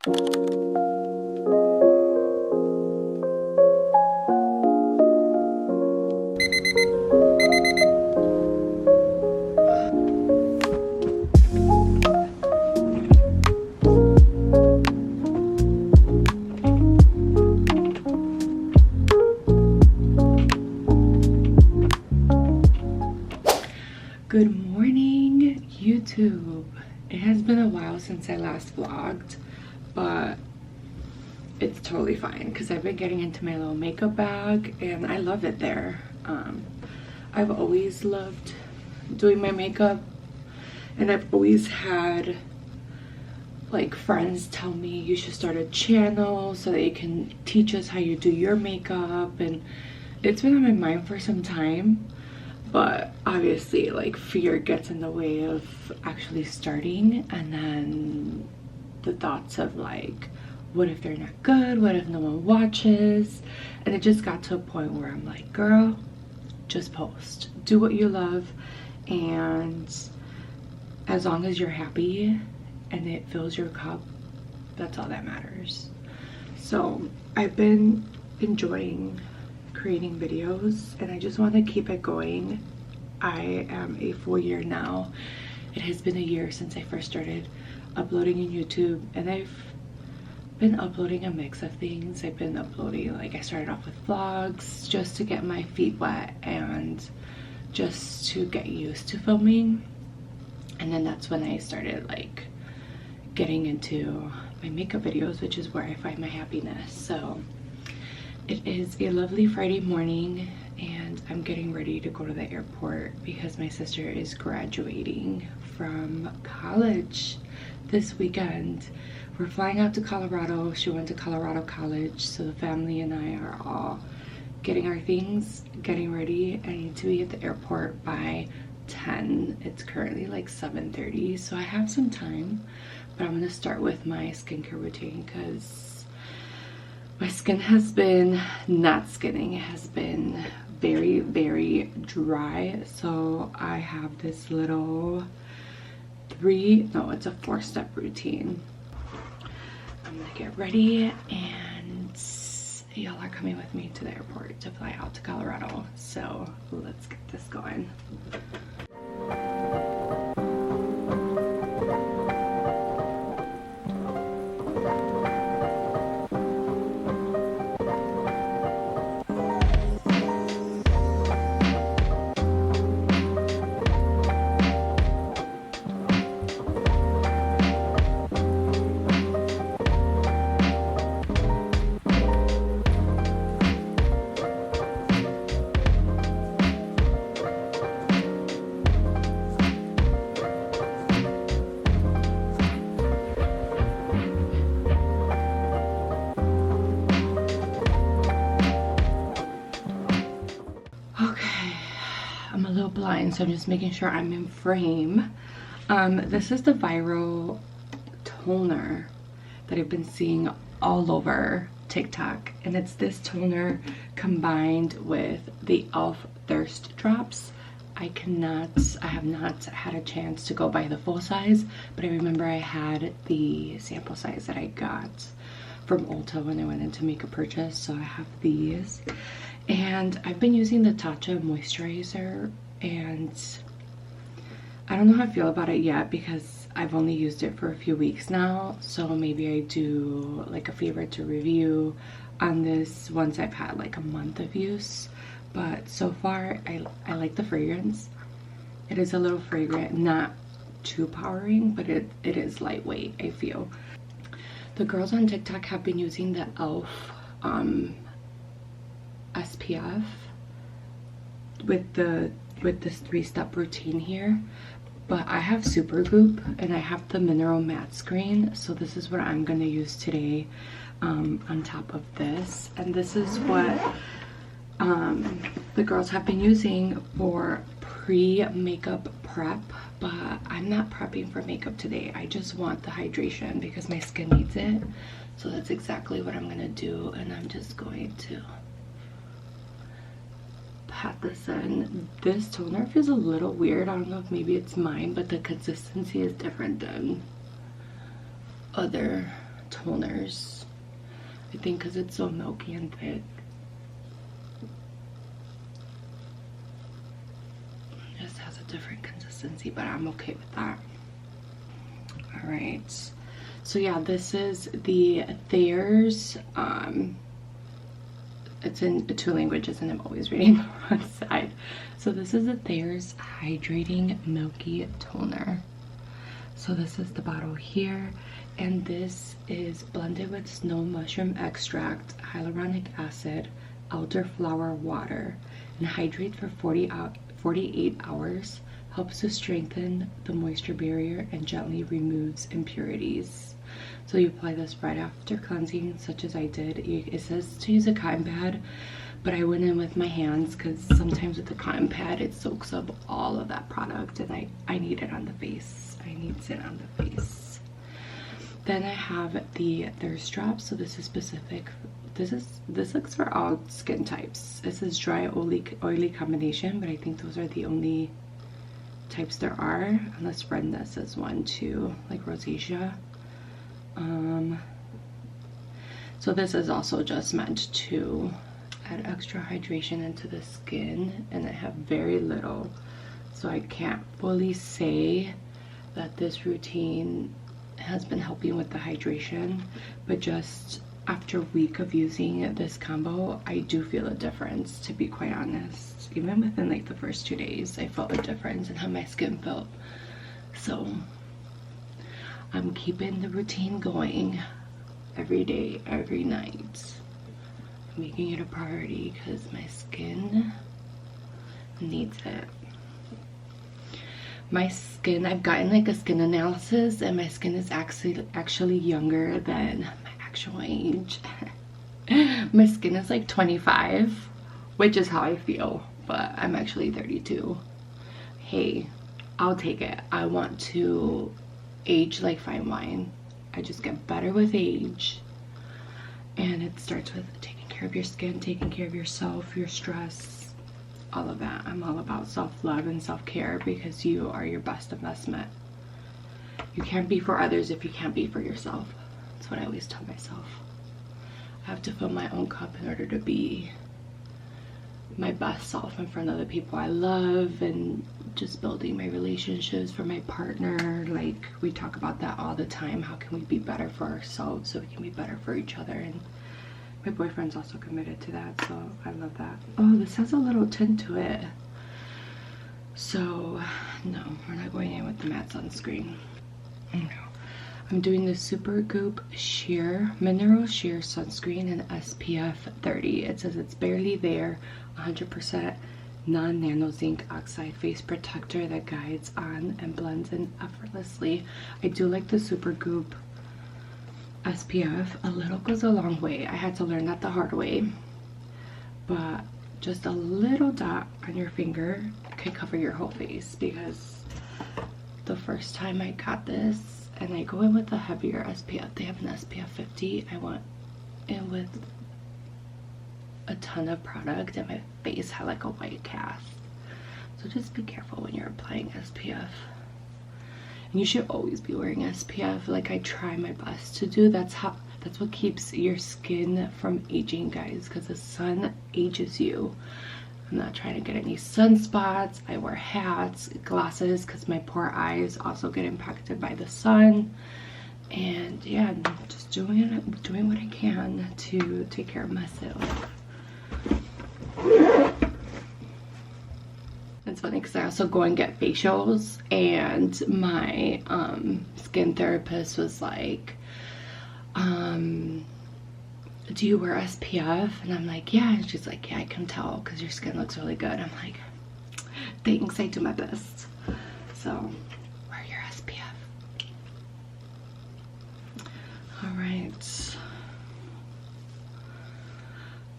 Good morning, YouTube. It has been a while since I last vlogged, but it's totally fine because I've been getting into my little makeup bag and I love it there. I've always loved doing my makeup, and I've always had like friends tell me you should start a channel so that you can teach us how you do your makeup, and it's been on my mind for some time. But obviously, like, fear gets in the way of actually starting, and then the thoughts of like, what if they're not good? What if no one watches? And it just got to a point where I'm like, girl, just post. Do what you love, and as long as you're happy and it fills your cup, that's all that matters. So I've been enjoying creating videos and I just want to keep it going. I am a full year now. It has been a year since I first started uploading on YouTube, and I've been uploading a mix of things. I've been uploading, like, I started off with vlogs just to get my feet wet and just to get used to filming, and then that's when I started like getting into my makeup videos, which is where I find my happiness. So it is a lovely Friday morning and I'm getting ready to go to the airport because my sister is graduating from college this weekend. We're flying out to Colorado. She went to Colorado College, so the family and I are all getting our things, getting ready. I need to be at the airport by 10. It's currently like 7:30, so I have some time, but I'm gonna start with my skincare routine because my skin has been not skinning. It has been very, very dry. So I have this little it's a 4-step routine. I'm gonna get ready and y'all are coming with me to the airport to fly out to Colorado. So let's get this going. Blind, so I'm just making sure I'm in frame. This is the viral toner that I've been seeing all over TikTok, and it's this toner combined with the e.l.f. Thirst Drops. I have not had a chance to go buy the full size, but I remember I had the sample size that I got from Ulta when I went in to make a purchase, so I have these. And I've been using the Tatcha moisturizer, and I don't know how I feel about it yet because I've only used it for a few weeks now, so maybe I do like a favor to review on this once I've had like a month of use. But so far I like the fragrance. It is a little fragrant, not too powering, but it is lightweight, I feel. The girls on TikTok have been using the e.l.f. SPF with this 3-step routine here, but I have Supergoop and I have the mineral matte screen, so this is what I'm going to use today on top of this. And this is what the girls have been using for pre-makeup prep, but I'm not prepping for makeup today. I just want the hydration because my skin needs it, so that's exactly what I'm going to do. And I'm just going to pat this in. This toner feels a little weird. I don't know if maybe it's mine, but the consistency is different than other toners. I think because it's so milky and thick. It just has a different consistency, but I'm okay with that. All right. So yeah, this is the Thayer's. It's in 2 languages and I'm always reading the wrong side. So this is the Thayer's Hydrating Milky Toner. So this is the bottle here, and this is blended with snow mushroom extract, hyaluronic acid, elderflower water, and hydrate for 48 hours, helps to strengthen the moisture barrier and gently removes impurities. So you apply this right after cleansing, such as I did. It says to use a cotton pad, but I went in with my hands because sometimes with the cotton pad it soaks up all of that product, and I need it on the face. I need it on the face. Then I have the thirst drops. So this is specific. This looks for all skin types. It says dry oily combination, but I think those are the only types there are, unless redness is one too, like rosacea. So this is also just meant to add extra hydration into the skin, and I have very little, so I can't fully say that this routine has been helping with the hydration, but just after a week of using this combo, I do feel a difference, to be quite honest. Even within like the first 2 days, I felt a difference in how my skin felt. So I'm keeping the routine going every day, every night, making it a priority because my skin needs it. My skin, I've gotten like a skin analysis, and my skin is actually younger than my actual age. My skin is like 25, which is how I feel, but I'm actually 32. Hey, I'll take it. I want to age like fine wine. I just get better with age, and it starts with taking care of your skin, taking care of yourself, your stress, all of that. I'm all about self-love and self-care because you are your best investment. You can't be for others if you can't be for yourself. That's what I always tell myself. I have to fill my own cup in order to be my best self in front of the people I love, and just building my relationships for my partner. Like, we talk about that all the time. How can we be better for ourselves so we can be better for each other? And my boyfriend's also committed to that, so I love that. Oh, this has a little tint to it. So, no, we're not going in with the matte sunscreen. No. I'm doing the Supergoop Sheer Mineral Sheer Sunscreen in SPF 30. It says it's barely there, 100% non-nano zinc oxide face protector that guides on and blends in effortlessly. I do like the Supergoop SPF. A little goes a long way. I had to learn that the hard way, but just a little dot on your finger can cover your whole face, because the first time I got this, and I go in with a heavier SPF, they have an SPF 50, I went in with a ton of product and my face had like a white cast. So just be careful when you're applying SPF. And you should always be wearing SPF. Like, I try my best to do. That's what keeps your skin from aging, guys, because the sun ages you. I'm not trying to get any sunspots. I wear hats, glasses, because my poor eyes also get impacted by the sun. And yeah, just doing what I can to take care of myself. It's funny because I also go and get facials, and my skin therapist was like, do you wear SPF? And I'm like, yeah. And she's like, yeah, I can tell because your skin looks really good. I'm like, thanks, I do my best. So wear your SPF. All right,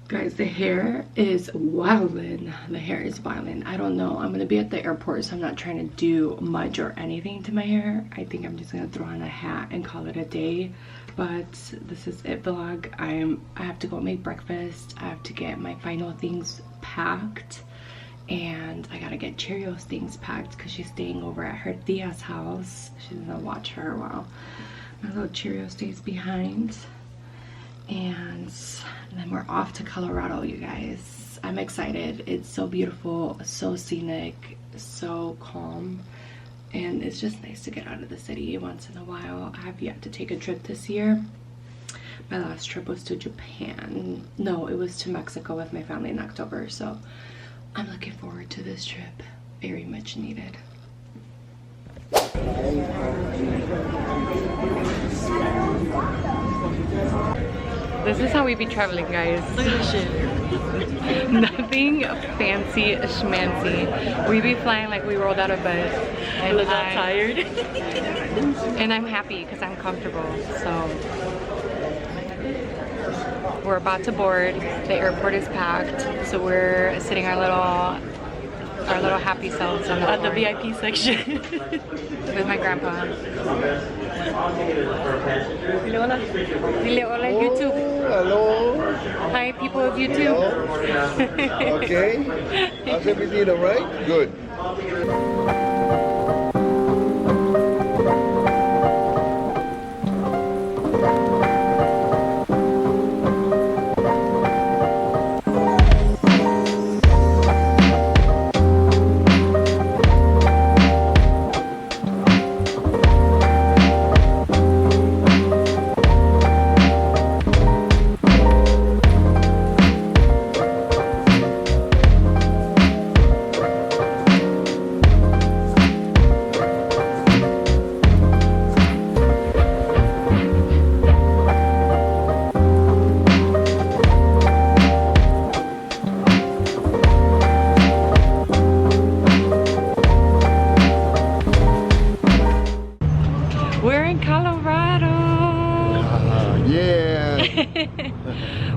guys, the hair is wildin'. The hair is wildin'. I don't know. I'm gonna be at the airport, so I'm not trying to do much or anything to my hair. I think I'm just gonna throw on a hat and call it a day. But this is it vlog. I have to go make breakfast. I have to get my final things packed, and I gotta get Cheerios things packed because she's staying over at her tia's house. She's gonna watch her while My little Cheerio stays behind. And then we're off to Colorado, you guys. I'm excited. It's so beautiful, so scenic, so calm. And it's just nice to get out of the city once in a while. I have yet to take a trip this year. My last trip was to Japan. No, it was to Mexico with my family in October. So I'm looking forward to this trip. Very much needed. This is how we be traveling, guys. Look at this shit. Nothing fancy schmancy. We be flying like we rolled out of bed. I look all tired. And I'm happy because I'm comfortable. So we're about to board. The airport is packed. So we're sitting our little happy selves on At the VIP section. with my grandpa. Dile hola. Dile hola, YouTube. Hello. Hi, people of YouTube. Okay. How's everything, all right? Good.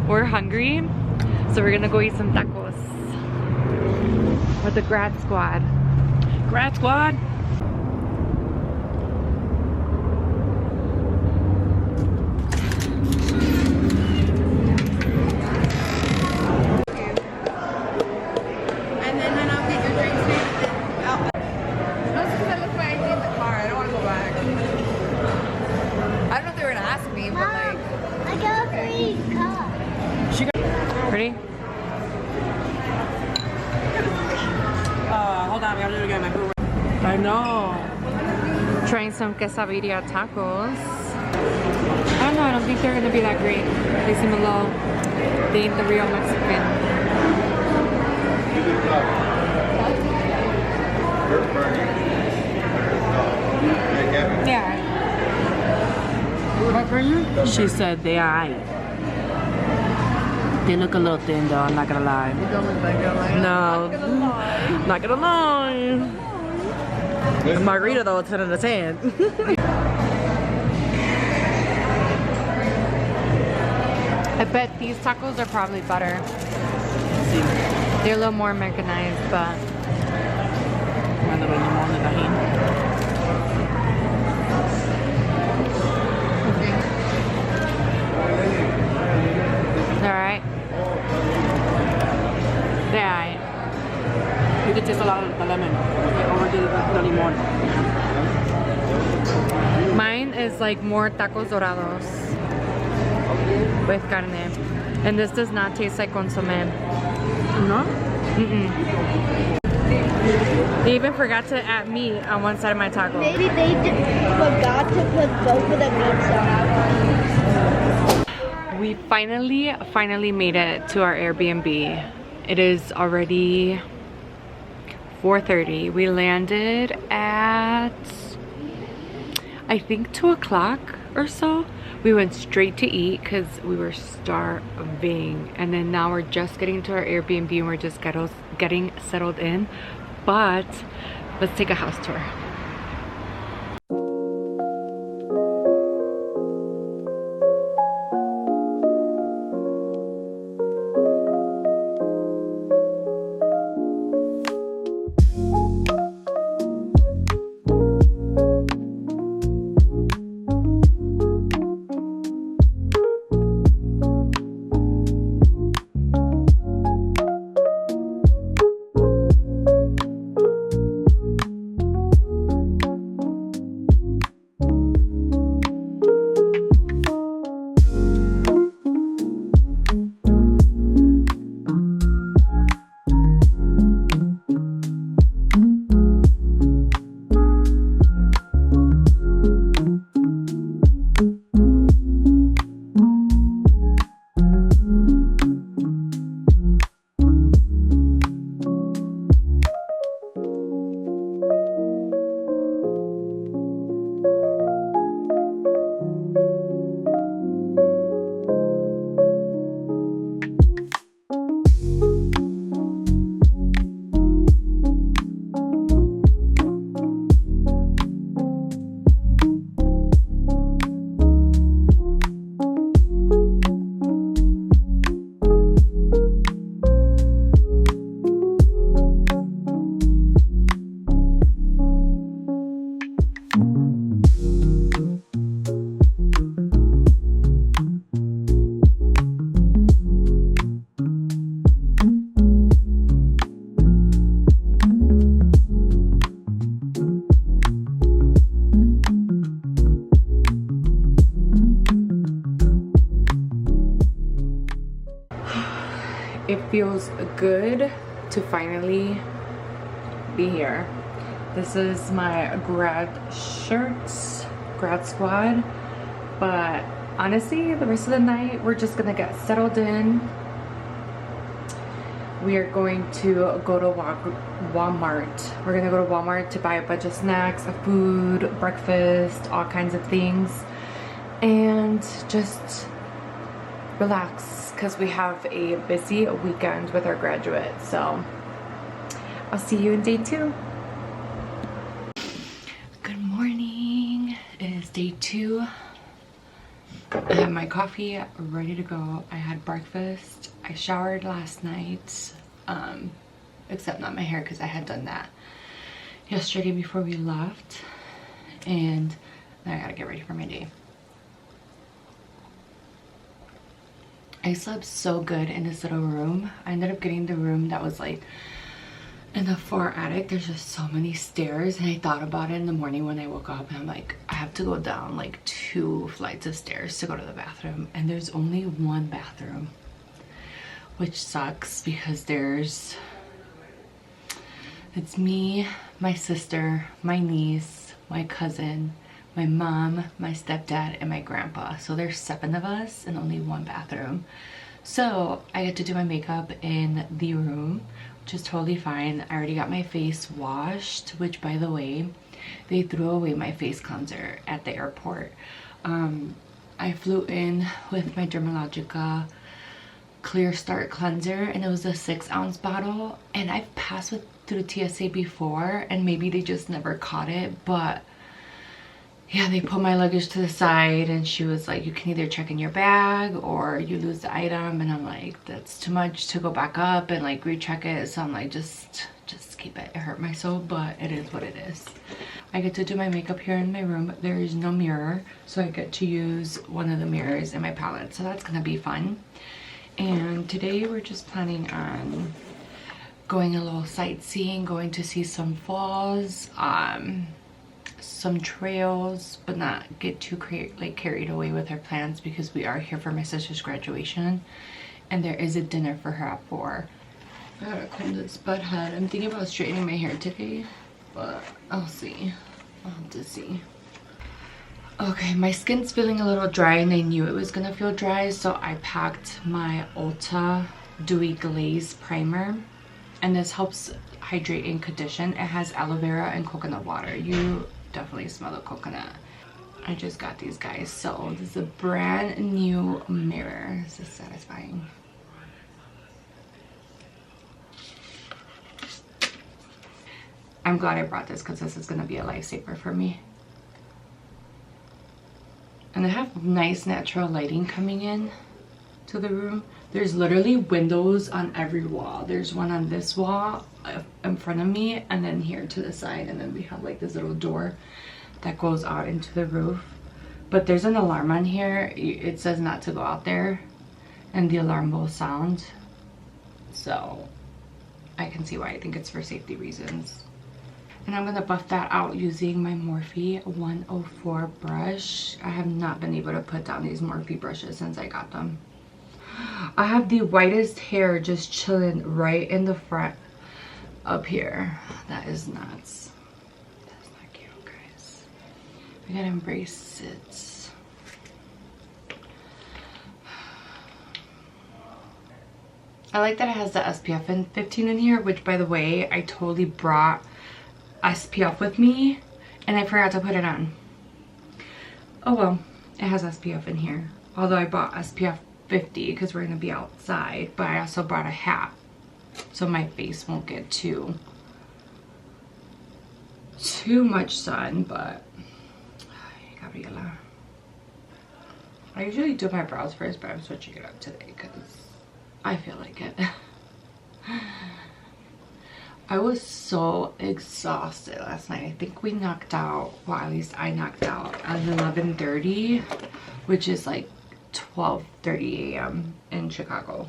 We're hungry, so we're gonna go eat some tacos with the grad squad. Grad squad. Ready? Hold on, we gotta do it again. My food. I know. Trying some quesadilla tacos. I don't know, I don't think they're gonna be that great. They seem a little, they ain't the real Mexican. Yeah. What for you? She said they are. They look a little thin though, I'm not gonna lie. No, not gonna lie. Margarita though, 10 out of 10. I bet these tacos are probably better. They're a little more Americanized, but alright. Yeah. You can taste a lot of the lemon. They overdid the limon. Mine is like more tacos dorados with carne. And this does not taste like consomme. No? Mm-mm. They even forgot to add meat on one side of my taco. Maybe they forgot to put both of the meats on. We finally made it to our Airbnb. It is already 4:30. We landed at, I think, 2 o'clock or so. We went straight to eat because we were starving. And then now we're just getting to our Airbnb and we're just getting settled in. But let's take a house tour. It feels good to finally be here. This is my grad shirts, grad squad, but honestly the rest of the night we're just gonna get settled in. We are going to go to Walmart. We're gonna go to Walmart to buy a bunch of snacks, food, breakfast, all kinds of things, and just relax because we have a busy weekend with our graduates. So I'll see you in day 2. Good morning. It is day 2. I have my coffee ready to go. I had breakfast. I showered last night, except not my hair because I had done that yesterday before we left. And now I gotta get ready for my day. I slept so good in this little room. I ended up getting the room that was like in the far attic. There's just so many stairs, and I thought about it in the morning when I woke up, and I'm like, I have to go down like 2 flights of stairs to go to the bathroom, and there's only one bathroom, which sucks because it's me, my sister, my niece, my cousin, my mom, my stepdad, and my grandpa. So there's 7 of us and only one bathroom. So I get to do my makeup in the room, which is totally fine. I already got my face washed, which by the way, they threw away my face cleanser at the airport. I flew in with my Dermalogica Clear Start cleanser, and it was a 6-ounce bottle, and I've passed through TSA before, and maybe they just never caught it, but yeah, they put my luggage to the side, and she was like, you can either check in your bag or you lose the item, and I'm like, that's too much to go back up and like recheck it. So I'm like, just keep it. It hurt my soul, but it is what it is. I get to do my makeup here in my room. There is no mirror, so I get to use one of the mirrors in my palette, so that's gonna be fun. And today we're just planning on going a little sightseeing, going to see some falls, some trails, but not get too carried away with our plans because we are here for my sister's graduation, and there is a dinner for her at 4. I gotta comb this butt head. I'm thinking about straightening my hair today, but I'll see. I'll have to see. Okay, my skin's feeling a little dry, and I knew it was gonna feel dry, so I packed my Ulta Dewy Glaze Primer, and this helps hydrate and condition. It has aloe vera and coconut water. You definitely smell the coconut. I just got these guys, so this is a brand new mirror. This is satisfying. I'm glad I brought this because this is gonna be a lifesaver for me. And I have nice natural lighting coming in to the room. There's literally windows on every wall. There's one on this wall in front of me, and then here to the side, and then we have like this little door that goes out into the roof. But there's an alarm on here. It says not to go out there, and the alarm will sound. So I can see why. I think it's for safety reasons. And I'm gonna buff that out using my Morphe 104 brush. I have not been able to put down these Morphe brushes since I got them. I have the whitest hair just chilling right in the front up here. That is nuts. That's not cute, guys. I gotta embrace it. I like that it has the SPF 15 in here, which by the way, I totally brought SPF with me and I forgot to put it on. Oh well, it has SPF in here. Although I bought SPF 50 because we're gonna be outside, but I also brought a hat so my face won't get too much sun. But Gabriela, I usually do my brows first, but I'm switching it up today because I feel like it. I was so exhausted last night. I think we knocked out, well at least I knocked out at 11:30, which is like 12:30 a.m. in Chicago.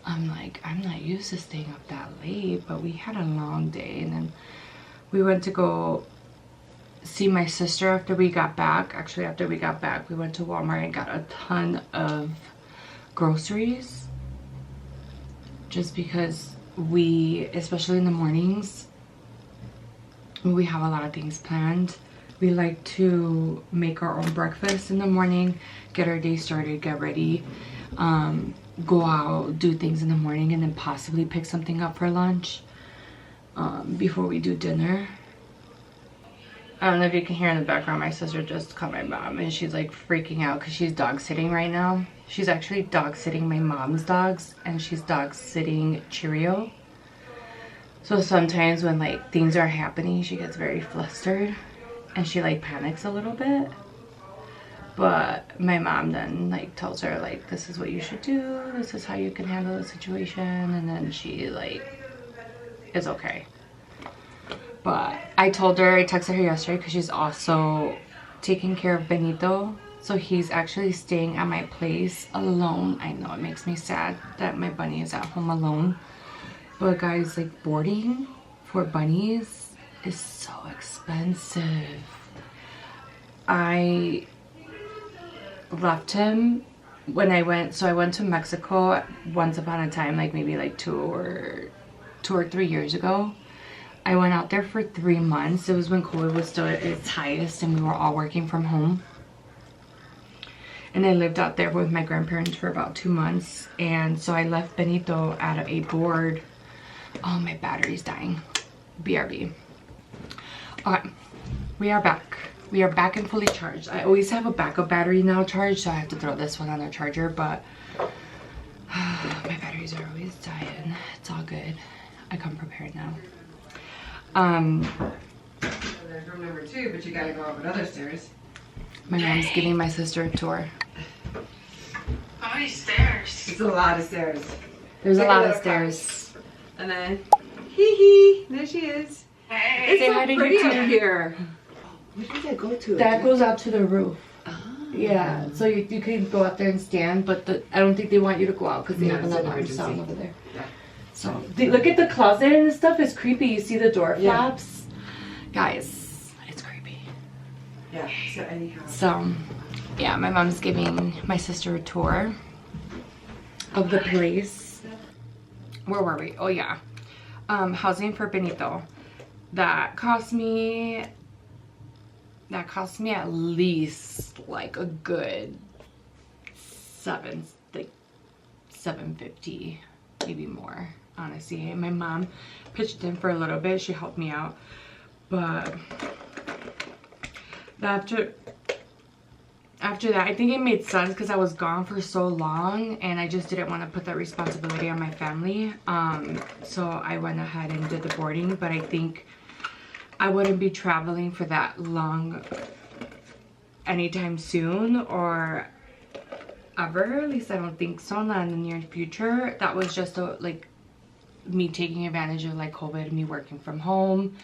I'm like, I'm not used to staying up that late, but we had a long day, and then we went to go see my sister after we got back. Actually, after we got back, we went to Walmart and got a ton of groceries. just because we, especially in the mornings, we have a lot of things planned. We like to make our own breakfast in the morning, get our day started, get ready, go out, do things in the morning, and then possibly pick something up for lunch before we do dinner. I don't know if you can hear in the background, my sister just called my mom and she's like freaking out because she's dog sitting right now. She's actually dog sitting my mom's dogs, and she's dog sitting Cheerio. So sometimes when like things are happening, she gets very flustered and she like panics a little bit. But my mom then like tells her like, this is what you should do, this is how you can handle the situation, and then she like is okay. But I told her, I texted her yesterday because she's also taking care of Benito. So he's actually staying at my place alone. I know it makes me sad that my bunny is at home alone. But guys, like boarding for bunnies is so expensive. I left him when I went, so I went to Mexico once upon a time, like maybe like two or 3 years ago. I went out there for 3 months. It was when COVID was still at its highest and we were all working from home. And I lived out there with my grandparents for about 2 months. And so I left Benito at a board. Oh, my battery's dying. BRB. Okay, we are back. We are back and fully charged. I always have a backup battery now charged, so I have to throw this one on the charger, but my batteries are always dying. It's all good. I come prepared now. There's room number 2, but you gotta go up another stairs. My mom's giving my sister a tour. How many stairs? It's a lot of stairs. There's a Take a lot of look. stairs. And then, hee hee, there she is. Hey. It's Say so hi to pretty YouTube. up here. Where does that go to? That goes out to the roof. Ah. Yeah, so you can go out there and stand, but I don't think they want you to go out because they No, have an it's an alarm emergency. sound over there. Yeah. So look at the closet and stuff. It's creepy. You see the door Yeah. flaps, guys. It's creepy. Yeah, so anyhow. So yeah, my mom's giving my sister a tour of the place. Where were we? Oh yeah, housing for Benito. That cost me at least like a good $750, maybe more, honestly. My mom pitched in for a little bit. She helped me out, but after that, I think it made sense because I was gone for so long and I just didn't want to put that responsibility on my family. So I went ahead and did the boarding, but I think I wouldn't be traveling for that long anytime soon or ever. At least I don't think so, not in the near future. That was just like me taking advantage of like COVID, me working from home,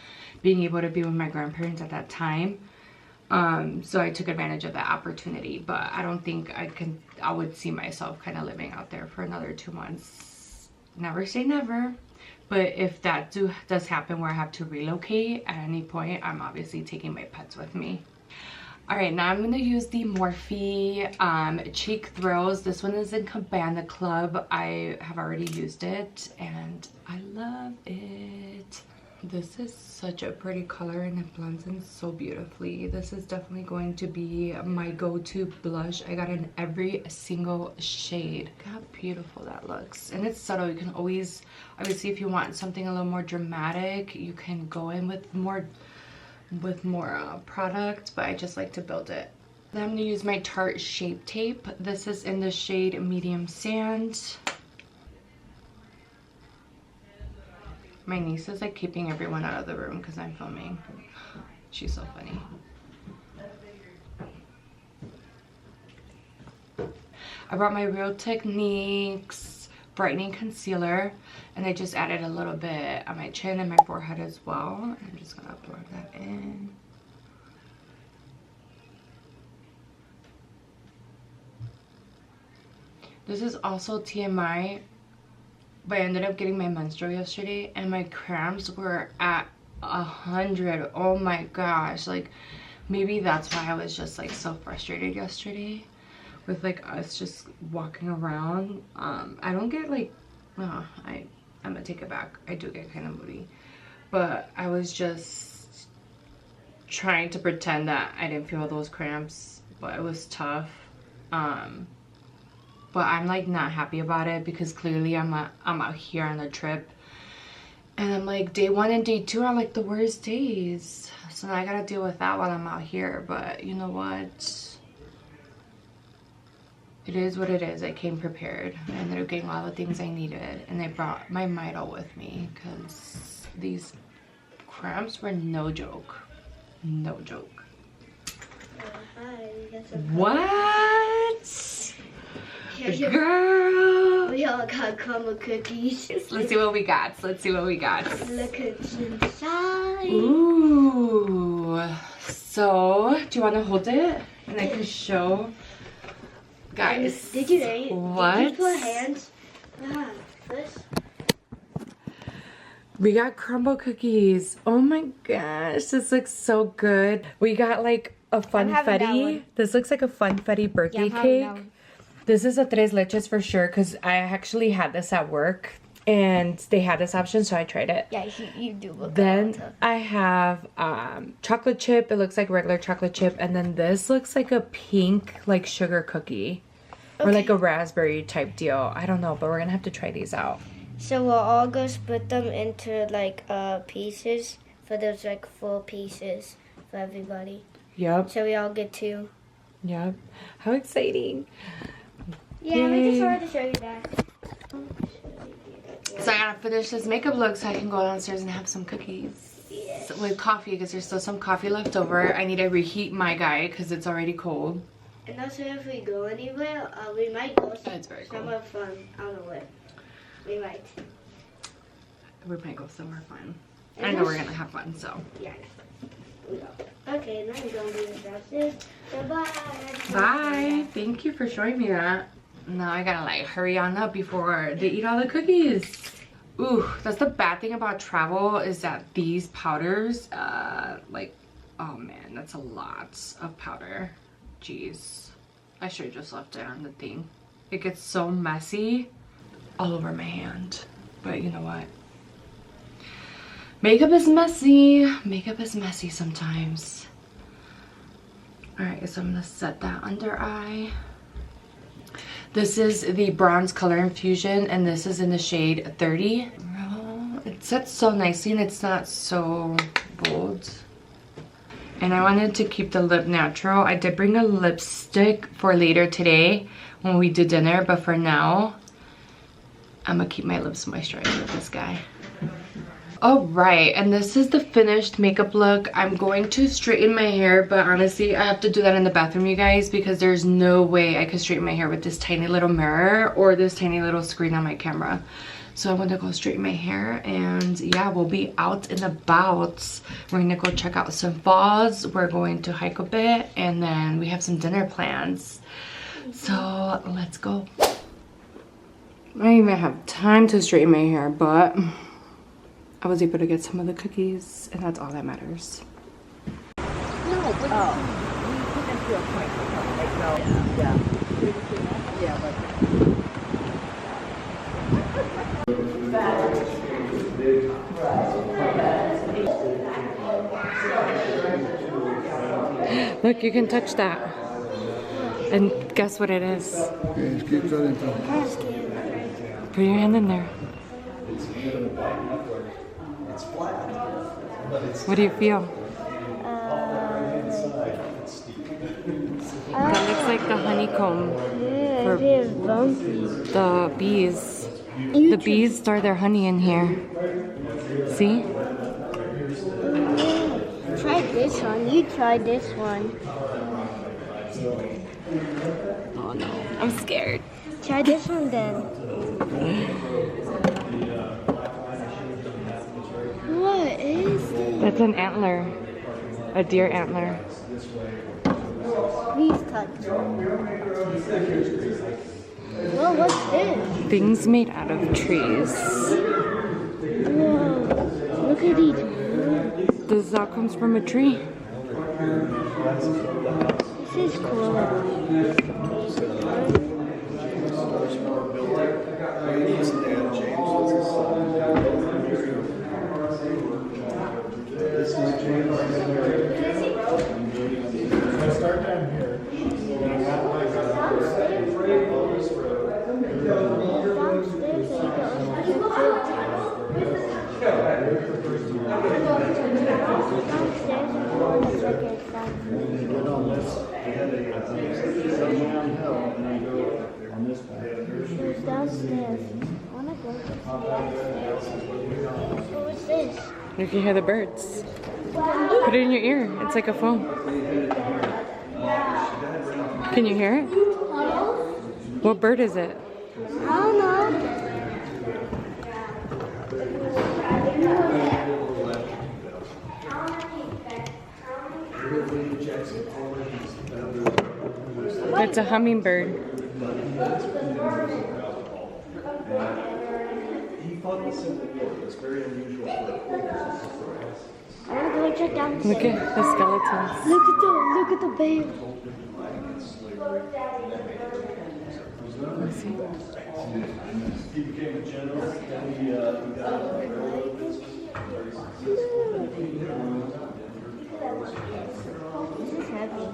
being able to be with my grandparents at that time. So I took advantage of that opportunity, but I don't think I would see myself kind of living out there for another 2 months. Never say never, but if that does happen where I have to relocate at any point, I'm obviously taking my pets with me. All right, now I'm gonna use the Morphe Cheek Thrills. This one is in Cabana Club. I have already used it and I love it. This is such a pretty color and it blends in so beautifully. This is definitely going to be my go-to blush. I got in every single shade. Look how beautiful that looks. And it's subtle. You can always, obviously if you want something a little more dramatic, you can go in with more product, but I just like to build it. Then I'm gonna use my Tarte Shape Tape. This is in the shade Medium Sand. My niece is like keeping everyone out of the room because I'm filming. She's so funny. I brought my Real Techniques brightening concealer and I just added a little bit on my chin and my forehead as well. I'm just gonna blend that in. This is also TMI, but I ended up getting my menstrual yesterday and my cramps were at 100. Oh my gosh, like maybe that's why I was just like so frustrated yesterday with like us just walking around. I don't get like I'm gonna take it back. I do get kind of moody. But I was just trying to pretend that I didn't feel those cramps, but it was tough. But I'm like not happy about it because clearly I'm out here on a trip. And I'm like, day 1 and day 2 are like the worst days. So now I gotta deal with that while I'm out here. But you know what? It is what it is. I came prepared. I ended up getting all the things I needed. And I brought my Midol with me because these cramps were no joke. No joke. Hi, that's a What? Here's Girl! We all got crumble cookies. Let's see what we got. Let's see what we got. Look at inside. Ooh. So, do you want to hold it? And I can show. Guys. Did you eat? What? Did you put hands? First. We got crumble cookies. Oh my gosh, this looks so good. We got like a funfetti. This looks like a funfetti birthday cake. This is a tres leches for sure because I actually had this at work and they had this option, so I tried it. Yeah, you do look. Then I have chocolate chip. It looks like regular chocolate chip, and then this looks like a pink like sugar cookie, or like a raspberry type deal. I don't know, but we're gonna have to try these out. So we'll all go split them into like pieces for those like full pieces for everybody. Yep. So we all get 2. Yep. How exciting! Yeah, I just wanted to show you that. So I gotta finish this makeup look so I can go downstairs and have some cookies with coffee because there's still some coffee left over. I need to reheat my guy because it's already cold. And also, if we go anywhere, we might go It's very cold. somewhere fun. I don't know where. We might. We might go somewhere fun. I know we're gonna have fun, so. Yeah. We go. Okay, now we're gonna do the dresses. So bye. Bye. Thank you for showing me that. Now I gotta like hurry on up before they eat all the cookies. Ooh, that's the bad thing about travel is that these powders, like, oh man, that's a lot of powder. Jeez, I should have just left it on the thing. It gets so messy all over my hand. But you know what? Makeup is messy. Makeup is messy sometimes. All right, so I'm gonna set that under eye. This is the bronze color infusion, and this is in the shade 30. Oh, it sets so nicely, and it's not so bold. And I wanted to keep the lip natural. I did bring a lipstick for later today when we do dinner, but for now, I'm gonna keep my lips moisturized with this guy. All right, and this is the finished makeup look. I'm going to straighten my hair, but honestly, I have to do that in the bathroom, you guys, because there's no way I could straighten my hair with this tiny little mirror or this tiny little screen on my camera. So I'm gonna go straighten my hair, and yeah, we'll be out and about. We're gonna go check out some falls. We're going to hike a bit, and then we have some dinner plans. So let's go. I don't even have time to straighten my hair, but I was able to get some of the cookies, and that's all that matters. Look, you can touch that. And guess what it is? Put your hand in there. What do you feel? That looks like the honeycomb for the bees. The bees store their honey in here. See? Try this one. You try this one. Oh no, I'm scared. Try this one then. What is this? That's an antler. A deer antler. Please touch. Whoa, what's this? Things made out of trees. Whoa, look at these. This all comes from a tree. This is cool. Ladies and It's downstairs. I wanna go downstairs. What is this? You can hear the birds. Put it in your ear. It's like a phone. Can you hear it? What bird is it? I don't know. It's a hummingbird. He thought this simple word was very unusual for I wanna go check down. Look at the skeletons. Look at the bear. He became a general, and he got This is heavy.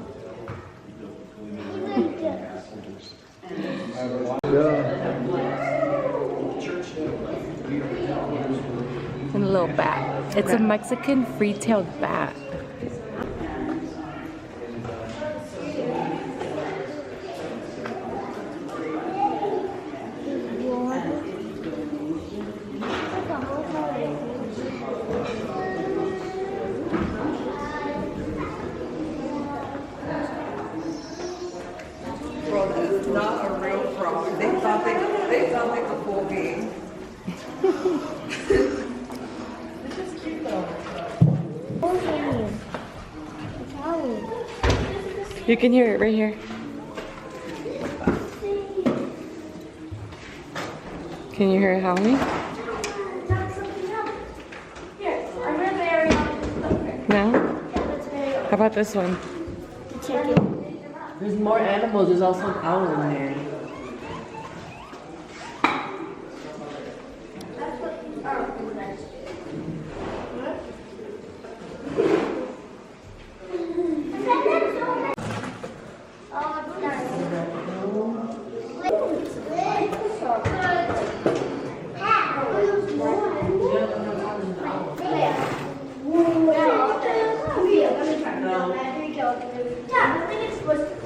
And a little bat. It's a Mexican free-tailed bat. Bro, that is not a real frog. They thought they could fool me. This is cute though. It's howling. You can hear it right here. Can you hear it howling? No? How about this one? There's more animals. There's also an owl in there.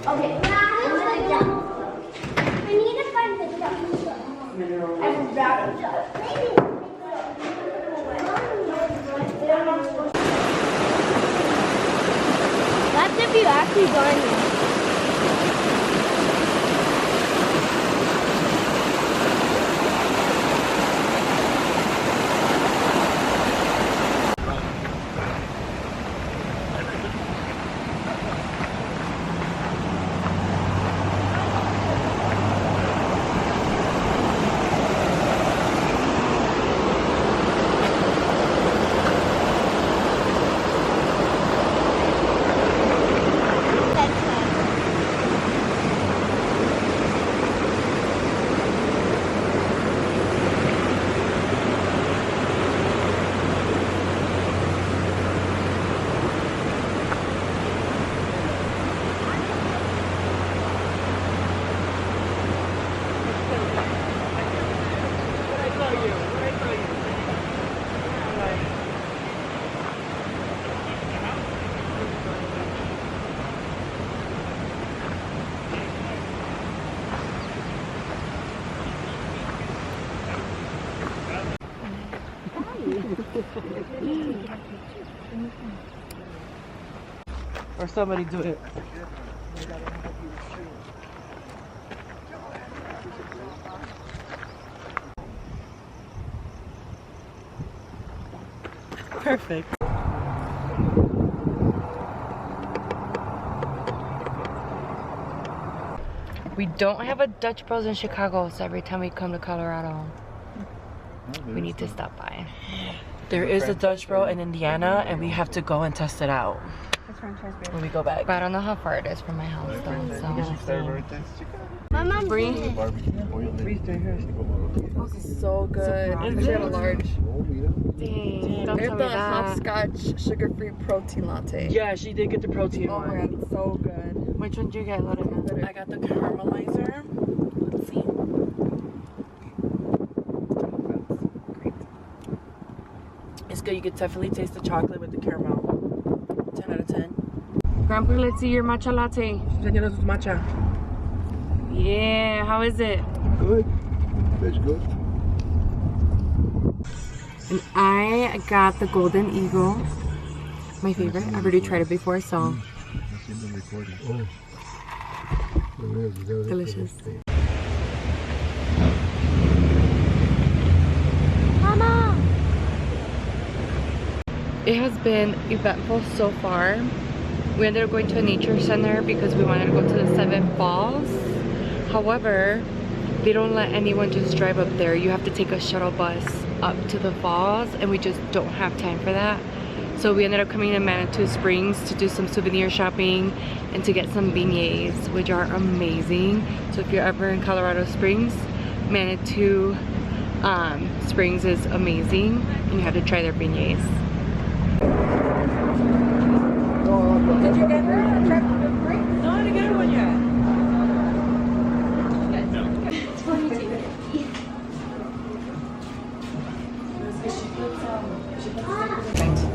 Okay. I need to find the duck. I forgot the duck. That's if you actually find it. Or somebody do it. Perfect. We don't have a Dutch Bros in Chicago, so every time we come to Colorado, we need to stop by. There is a Dutch Bro in Indiana, and we have to go and test it out when we go back. But I don't know how far it is from my house though, so. My mom's Bree? doing it. This is so good. Is She it? had a large. Dang, don't I tell have me the that. hopscotch sugar-free protein latte. Yeah, she did get the protein one. Oh my god, it's so good. Which one did you get, Lorena? I got the caramelizer. Let's see. It's good. You could definitely taste the chocolate with the caramel. 10 out of 10. Grandpa, let's see your matcha latte. Señora, this is matcha. Yeah, how is it? Good. That's good. And I got the Golden Eagle. My favorite. I've already tried it before, so. Delicious. Mama! It has been eventful so far. We ended up going to a nature center because we wanted to go to the 7 Falls. However, they don't let anyone just drive up there. You have to take a shuttle bus up to the falls, and we just don't have time for that. So we ended up coming to Manitou Springs to do some souvenir shopping and to get some beignets, which are amazing. So if you're ever in Colorado Springs, Manitou Springs is amazing, and you have to try their beignets. Did you get her? No, I didn't get her one yet.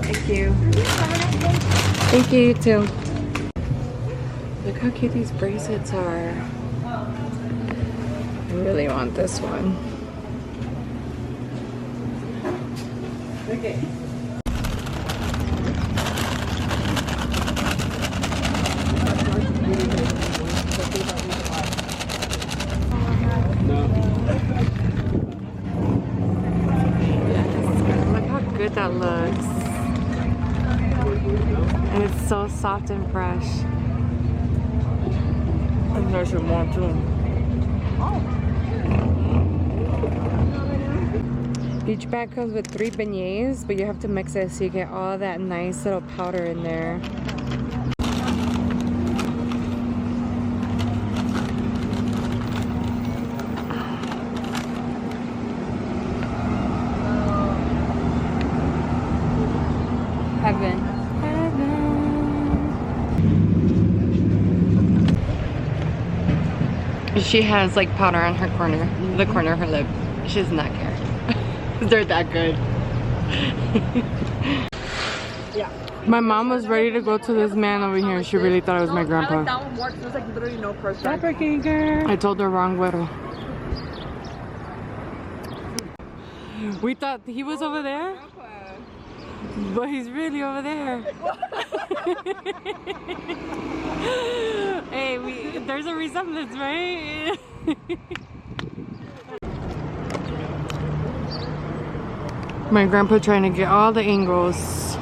Thank you. Thank you, you too. Look how cute these bracelets are. I really want this one. Okay. Look how good that looks. And it's so soft and fresh. And there's some more too. Each bag comes with 3 beignets, but you have to mix it so you get all that nice little powder in there. Heaven. She has like powder on her corner, the corner of her lip. She does not care. They're that good. Yeah. My mom was ready to go to this man over here. She really thought it was my grandpa. I like that one more 'cause there's like literally no person. Stop working, girl. I told her wrong güero. We thought he was over there, but he's really over there. Hey, there's a resemblance, right? My grandpa trying to get all the angles.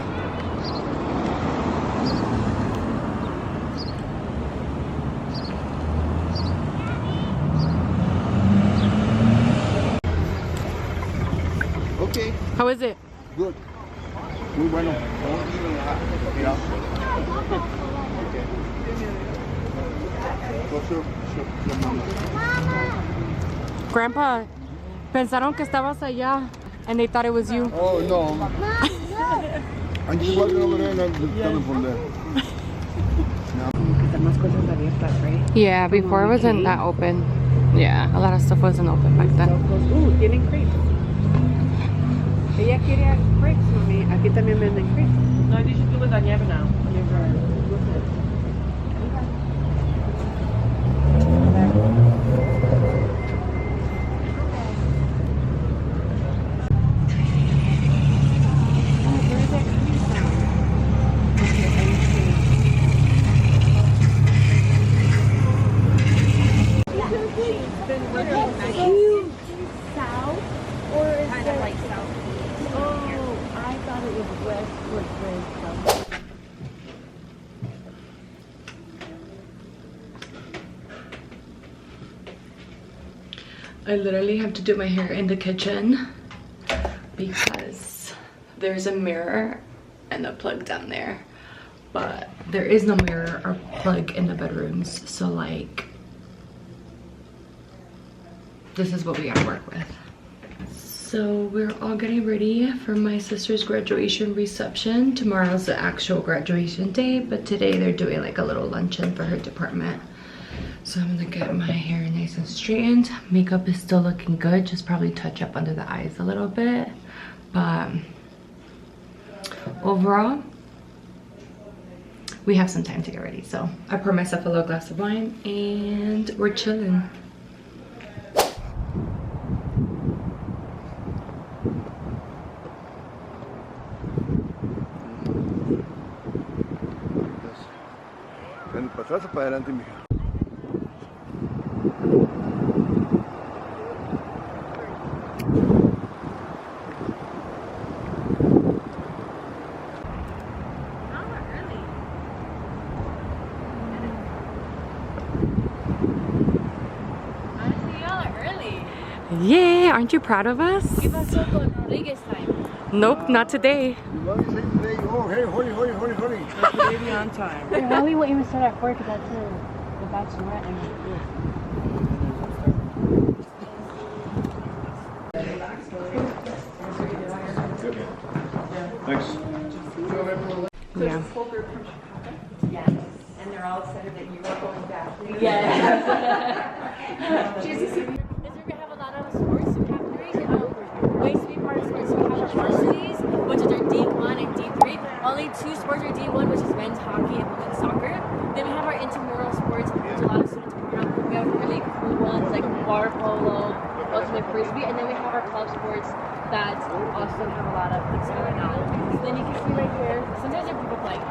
Okay. How is it? Good. Muy bueno. Mira. Grandpa, pensaron que estabas allá and they thought it was you. Oh, no. And you walking over there and I'm coming from there. Yeah, before it wasn't that open. Yeah, a lot of stuff wasn't open back then. Ooh, tienen crepes. Ella quería crepes, mami. Aquí también venden crepes. No, you should do with the nieve now. I literally have to do my hair in the kitchen because there's a mirror and a plug down there, but there is no mirror or plug in the bedrooms, so like this is what we gotta work with. So we're all getting ready for my sister's graduation reception. Tomorrow's the actual graduation day, but today they're doing like a little luncheon for her department. So I'm gonna get my hair nice and straightened. Makeup is still looking good, just probably touch up under the eyes a little bit. But overall, we have some time to get ready. So I poured myself a little glass of wine and we're chilling. Ven para atrás o para adelante, mija. Yeah, aren't you proud of us? Give us a good Rodriguez time. Nope, not today. Mommy say today, oh, hey, honey. Maybe on time. Holly won't even start at 4 because that's the bachelorette and Thanks. Yeah. And they're all excited that you are going back. Is we're gonna have a lot of sports categories. Way to be part of sports. We have varsities, which is our D1 and D3. Only 2 sports are D1, which is men's hockey and women's soccer. Then we have our intramural sports, which a lot of students are part of. We have really cool ones like water polo, ultimate frisbee, and then we have our club sports that also have a lot of things going on. So then you can see right here. Sometimes there are people playing.